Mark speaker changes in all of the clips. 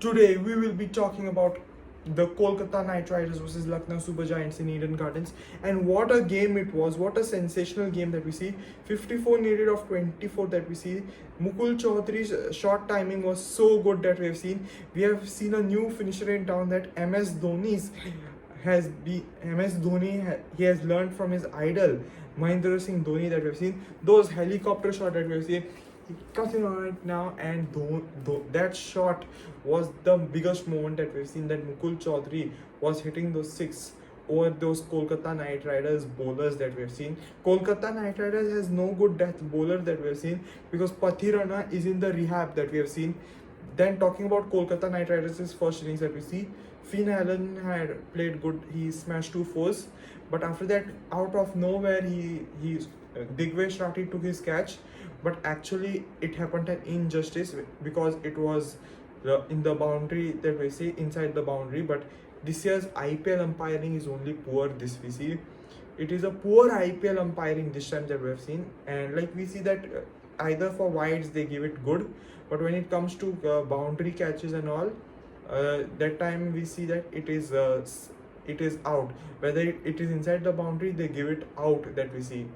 Speaker 1: Today we will be talking about the Kolkata Knight Riders versus Lucknow Super Giants in Eden Gardens, and what a game it was. What a sensational game that we see. 54 needed of 24 that we see. Mukul Choudhary's shot timing was so good that we have seen. We have seen a new finisher in town, that MS Dhoni. He has learned from his idol Mahendra Singh Dhoni that we have seen. Those helicopter shot that we have seen, cutting on it now, and that shot was the biggest moment that we've seen, that Mukul Choudhary was hitting those six over those Kolkata Knight Riders bowlers that we've seen. Kolkata Knight Riders has no good death bowler that we've seen, because Pathirana is in the rehab that we have seen. Then talking about Kolkata Knight Riders' first innings that we see, Finn Allen had played good. He smashed 2 fours, but after that, out of nowhere, he Digvesh Rathi took his catch, but actually it happened an injustice, because it was in the boundary that we see, inside the boundary. But this year's IPL umpiring is only poor. This we see, it is a poor IPL umpiring this time that we have seen, and like we see that either for wides they give it good, but when it comes to boundary catches and all, that time we see that it is out. Whether it is inside the boundary, they give it out, that we see.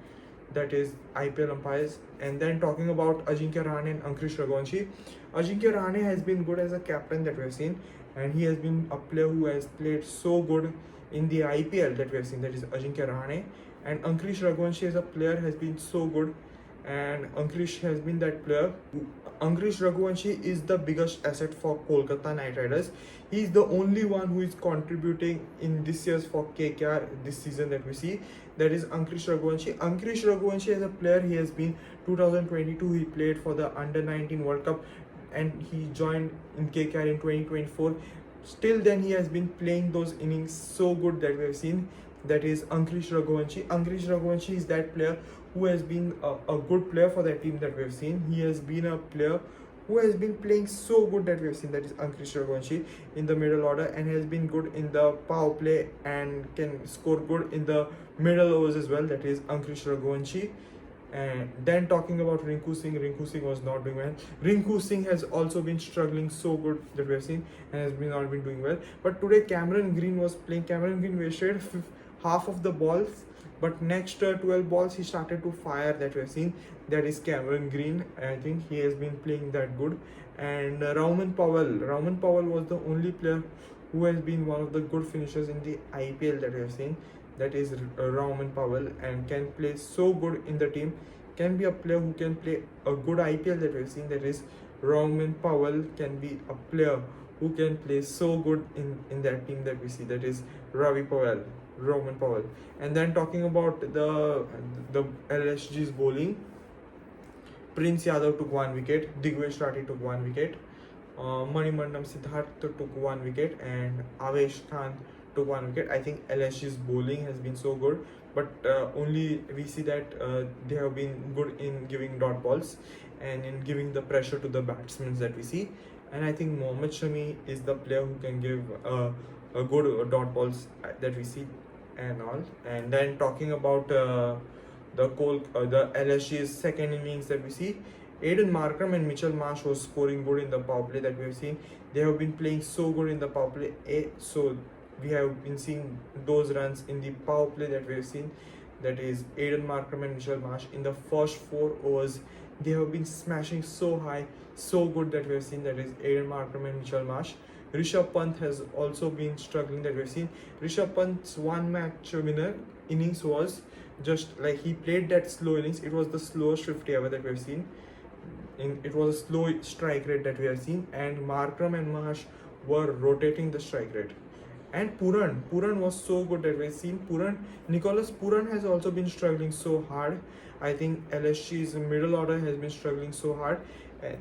Speaker 1: That is IPL umpires. And then talking about Ajinkya Rahane and Ankush Raghuvanshi, Ajinkya Rahane has been good as a captain that we have seen, and he has been a player who has played so good in the IPL that we have seen. That is Ajinkya Rahane. And Ankush Raghuvanshi as a player has been so good, and Ankush has been that player. Ankush Raghuvanshi is the biggest asset for Kolkata Knight Riders. He is the only one who is contributing in this year's for KKR this season that we see. That is Ankush Raghuvanshi. Ankush Raghuvanshi as a player, he has been 2022. He played for the Under-19 World Cup, and he joined in KKR in 2024. Still then he has been playing those innings so good that we have seen. That is Ankush Raghuvanshi. Ankush Raghuvanshi is that player who has been a good player for that team that we have seen. He has been a player who has been playing so good that we have seen. That is Ankush Raghuvanshi in the middle order, and has been good in the power play and can score good in the middle overs as well. That is Ankush Raghuvanshi. And then talking about Rinku Singh was not doing well. Rinku Singh has also been struggling so good that we have seen, and has been not been doing well. But today Cameron Green was playing. Cameron Green wasted half of the balls, but next 12 balls he started to fire, that we have seen. That is Cameron Green. I think he has been playing that good. And Rauman Powell was the only player who has been one of the good finishers in the IPL that we have seen. That is Rauman Powell, and can play so good in the team. Can be a player who can play a good IPL that we have seen. That is Rauman Powell can be a player who can play so good in that team that we see. That is Roman Powell. And then talking about the LSG's bowling, Prince Yadav took 1 wicket, Digvesh Rathi took 1 wicket, Manimandam Siddharth took 1 wicket, and Avesh Khan took 1 wicket. I think LSG's bowling has been so good, but only we see that they have been good in giving dot balls and in giving the pressure to the batsmen that we see. And I think Mohammad Shami is the player who can give a good dot balls that we see and all. And then talking about the LSG's second innings that we see, Aiden Markram and Mitchell Marsh was scoring good in the power play that we have seen. They have been playing so good in the power play. So we have been seeing those runs in the power play that we have seen. That is Aiden Markram and Mitchell Marsh in the first 4 overs. They have been smashing so high, so good that we have seen. That is Aiden Markram and Mitchell Marsh. Rishabh Pant has also been struggling that we have seen. Rishabh Pant's one match winner innings was just like he played that slow innings. It was the slowest 50 ever that we have seen. It was a slow strike rate that we have seen, and Markram and Marsh were rotating the strike rate. And Puran was so good that we have seen. Nicholas Puran has also been struggling so hard. I think LSG's middle order has been struggling so hard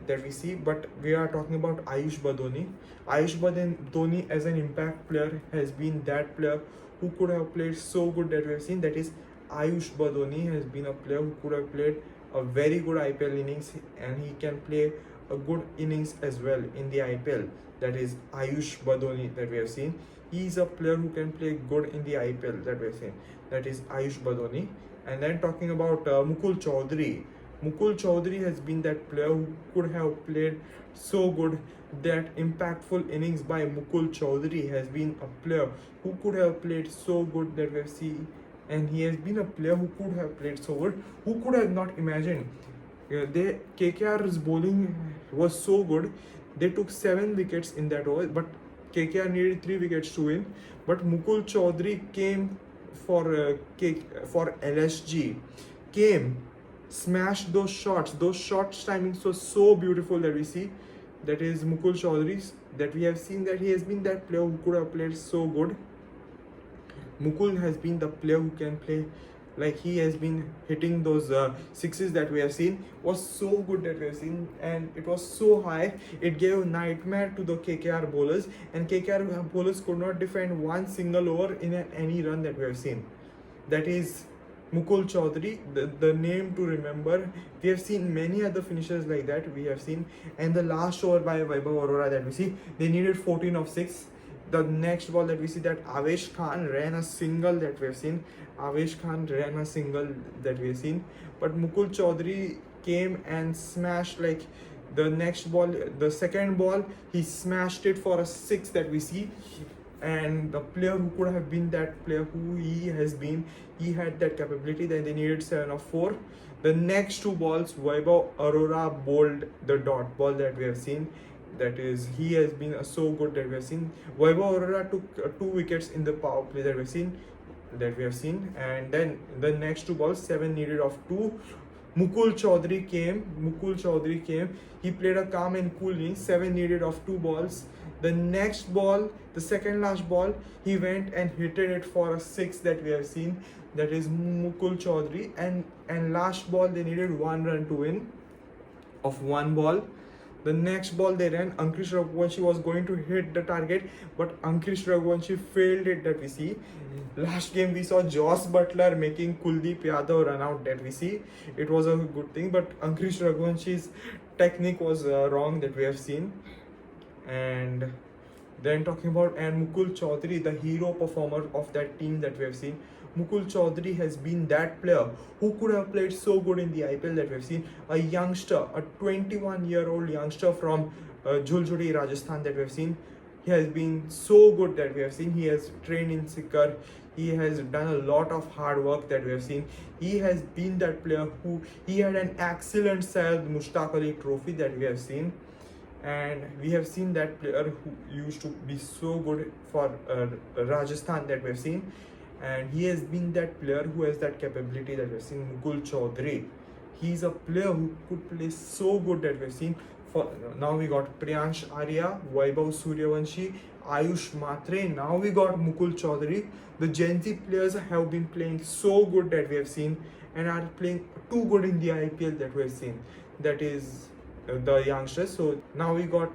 Speaker 1: that we see. But we are talking about Ayush Badoni. Ayush Badoni as an impact player has been that player who could have played so good that we have seen. That is Ayush Badoni has been a player who could have played a very good IPL innings, and he can play a good innings as well in the IPL. That is Ayush Badoni that we have seen. He is a player who can play good in the IPL that we have seen. That is Ayush Badoni. And then talking about Mukul Choudhary. Mukul Choudhary has been that player who could have played so good. That impactful innings by Mukul Choudhary has been a player who could have played so good that we have seen, and he has been a player who could have played so good. Who could have not imagined? KKR's bowling was so good. They took 7 wickets in that over, but KKR needed 3 wickets to win. But Mukul Choudhary came for LSG, came, smashed those shots. Those shots timings was so beautiful that we see. That is Mukul Choudhary's. That we have seen that he has been that player who could have played so good. Mukul has been the player who can play, like he has been hitting those sixes that we have seen, was so good that we have seen, and it was so high, it gave nightmare to the KKR bowlers, and KKR bowlers could not defend one single over in any run that we have seen. That is Mukul Choudhary, the name to remember. We have seen many other finishers like that, we have seen, and the last over by Vaibhav Arora that we see, they needed 14 of 6. The next ball that we see, that Avesh Khan ran a single that we have seen. Avesh Khan ran a single that we have seen. But Mukul Choudhary came and smashed, like, the next ball, the second ball, he smashed it for a 6 that we see. And the player who could have been that player who he has been, he had that capability. Then they needed 7 of 4. The next 2 balls, Vaibhav Arora bowled the dot ball that we have seen. That is, he has been so good that we have seen. Vaibhav Arora took 2 wickets in the power play that we have seen, and then the next 2 balls, 7 needed of 2. Mukul Choudhary came. He played a calm and cool innings. 7 needed of 2 balls. The next ball, the second last ball, he went and hit it for a 6 that we have seen. That is Mukul Choudhary, and last ball they needed 1 run to win of 1 ball. The next ball they ran, Ankush Raghuvanshi was going to hit the target, but Ankush Raghuvanshi failed it that we see. Last game we saw Joss Butler making Kuldeep Yadav run out that we see. It was a good thing, but Ankush Raghuvanshi's technique was wrong that we have seen. And then talking about Mukul Choudhary, the hero performer of that team that we have seen. Mukul Choudhary has been that player who could have played so good in the IPL that we have seen. A youngster, a 21-year-old youngster from Jhuljhudi, Rajasthan that we have seen. He has been so good that we have seen. He has trained in Sikar. He has done a lot of hard work that we have seen. He has been that player who, he had an excellent Syed Mushtaq Ali trophy that we have seen. And we have seen that player who used to be so good for Rajasthan that we have seen. And he has been that player who has that capability that we have seen. Mukul Choudhary, he's a player who could play so good that we have seen. For now we got Priyansh Arya, Vaibhav Suryavanshi, Ayush Matre. Now we got Mukul Choudhary. The Gen Z players have been playing so good that we have seen, and are playing too good in the IPL that we have seen. That is the youngsters. So now we got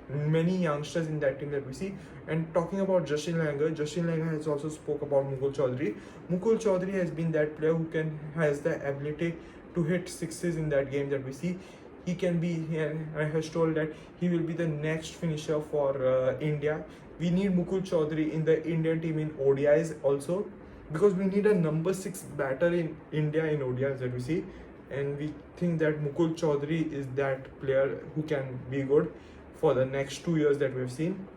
Speaker 1: many youngsters in that team that we see. And talking about Justin Langer has also spoke about Mukul Choudhary. Mukul Choudhary has been that player who has the ability to hit sixes in that game that we see. He can be, has told that he will be the next finisher for India. We need Mukul Choudhary in the Indian team in ODIs also, because we need a number 6 batter in India in ODIs that we see. And we think that Mukul Choudhary is that player who can be good for the next 2 years that we have seen.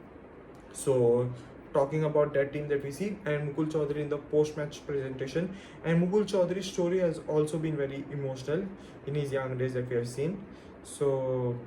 Speaker 1: So talking about that team that we see, and Mukul Choudhary in the post-match presentation, and Mukul Choudhary's story has also been very emotional in his young days that we have seen. So,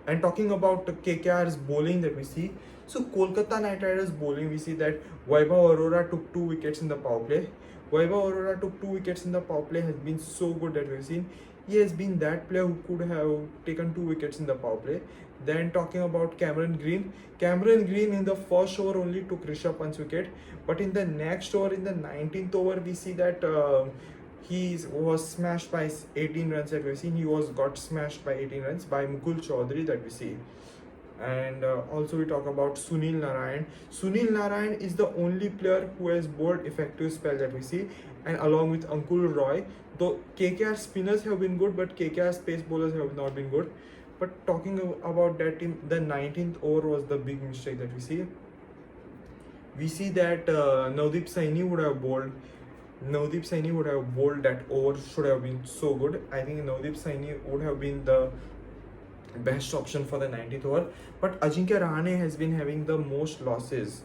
Speaker 1: and talking about KKR's bowling that we see, so Kolkata Knight Riders bowling, we see that Vaibhav Arora took 2 wickets in the power play. Vaibhav Arora took 2 wickets in the power play, has been so good that we have seen. He has been that player who could have taken 2 wickets in the power play. Then talking about Cameron Green in the first over only took Rishabh Pant's wicket, but in the next over, in the 19th over, we see that he was smashed by 18 runs that we've seen. He got smashed by 18 runs by Mukul Choudhary that we see. And also we talk about Sunil Narayan. Sunil Narayan is the only player who has bowled effective spell that we see, and along with Ankul Roy. Though KKR spinners have been good, but KKR's pace bowlers have not been good. But talking about that team, the 19th over was the big mistake that we see. We see that Navdeep Saini would have bowled. That over, should have been so good. I think Navdeep Saini would have been the best option for the 90th over. But Ajinkya Rahane has been having the most losses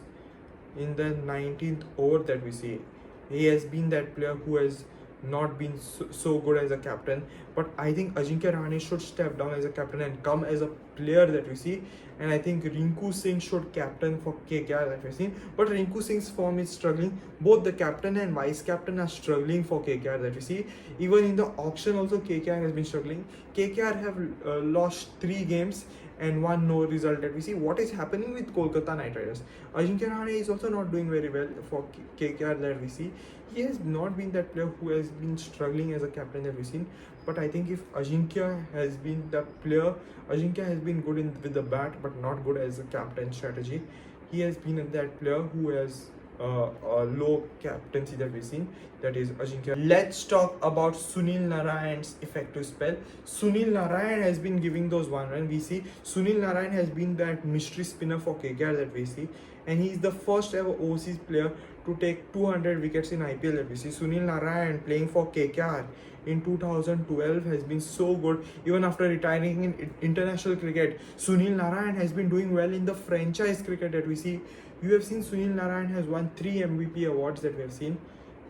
Speaker 1: in the 19th over that we see. He has been that player who has not been so good as a captain. But I think Ajinkya Rahane should step down as a captain and come as a player that we see. And I think Rinku Singh should captain for KKR that we've seen. But Rinku Singh's form is struggling. Both the captain and vice captain are struggling for KKR that we see. Even in the auction also KKR has been struggling. KKR have lost 3 games and one no result that we see. What is happening with Kolkata Knight Riders? Ajinkya Rahane is also not doing very well for KKR that we see. He has not been that player who has been struggling as a captain that we've seen. But I think if Ajinkya has been the player, Ajinkya has been good with the bat, but not good as a captain strategy. He has been that player who has a low captaincy that we've seen. That is Ajinkya. Let's talk about Sunil Narayan's effective spell. Sunil Narayan has been giving those 1 run. We see Sunil Narayan has been that mystery spinner for KKR that we see, and he is the first ever overseas player to take 200 wickets in IPL that we see. Sunil Narayan playing for KKR in 2012 has been so good. Even after retiring in international cricket, Sunil Narayan has been doing well in the franchise cricket that we see. You have seen Sunil Narayan has won 3 MVP awards that we have seen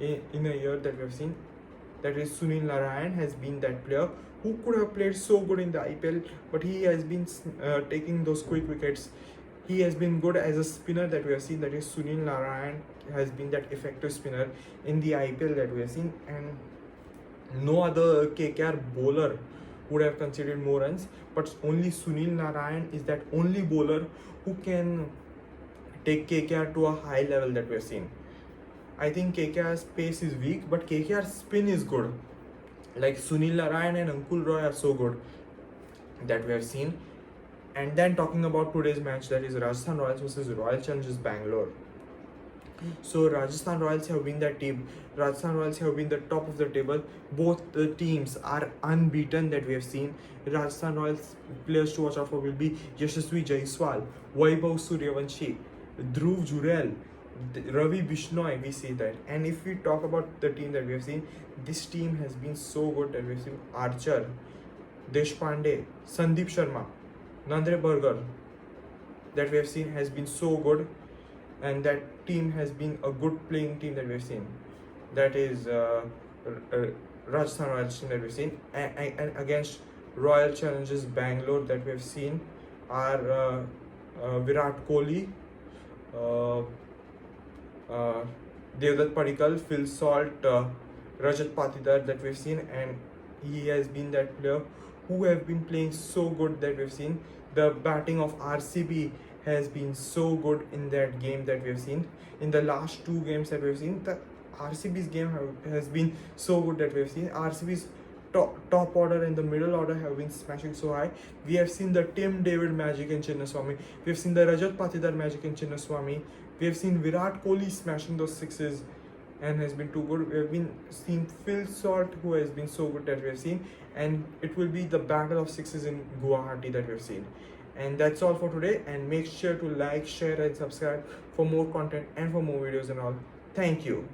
Speaker 1: in a year that we have seen. That is, Sunil Narayan has been that player who could have played so good in the IPL, but he has been taking those quick wickets. He has been good as a spinner that we have seen. That is, Sunil Narayan has been that effective spinner in the IPL that we have seen, and no other KKR bowler would have conceded more runs, but only Sunil Narayan is that only bowler who can take KKR to a high level that we have seen. I think KKR's pace is weak, but KKR's spin is good. Like Sunil Narayan and Ankul Roy are so good that we have seen. And then talking about today's match, that is Rajasthan Royals versus Royal Challengers Bangalore. So Rajasthan Royals have been that team. Rajasthan Royals have been the top of the table. Both the teams are unbeaten that we have seen. Rajasthan Royals players to watch out for will be Yashasvi Jaiswal, Vaibhav Suryavanshi, Dhruv Jurel, Ravi Bishnoi. We see that. And if we talk about the team that we have seen, this team has been so good that we have seen Archer, Deshpande, Sandeep Sharma, Nandre Burger that we have seen has been so good, and that team has been a good playing team that we've seen. That is Rajasthan Royals team that we've seen, and against Royal Challengers Bangalore that we've seen are Virat Kohli, Devdutt Padikkal, Phil Salt, Rajat Patidar that we've seen, and he has been that player who have been playing so good that we've seen. The batting of RCB has been so good in that game that we've seen. In the last 2 games that we've seen, the RCB's game has been so good that we've seen. RCB's top order and the middle order have been smashing so high. We have seen the Tim David magic in Chinnaswamy. We have seen the Rajat Patidar magic in Chinnaswamy. We have seen Virat Kohli smashing those sixes and has been too good. We have been seeing Phil Salt, who has been so good that we have seen, and it will be the battle of sixes in Guwahati that we have seen. And that's all for today, and make sure to like, share and subscribe for more content and for more videos and all. Thank you.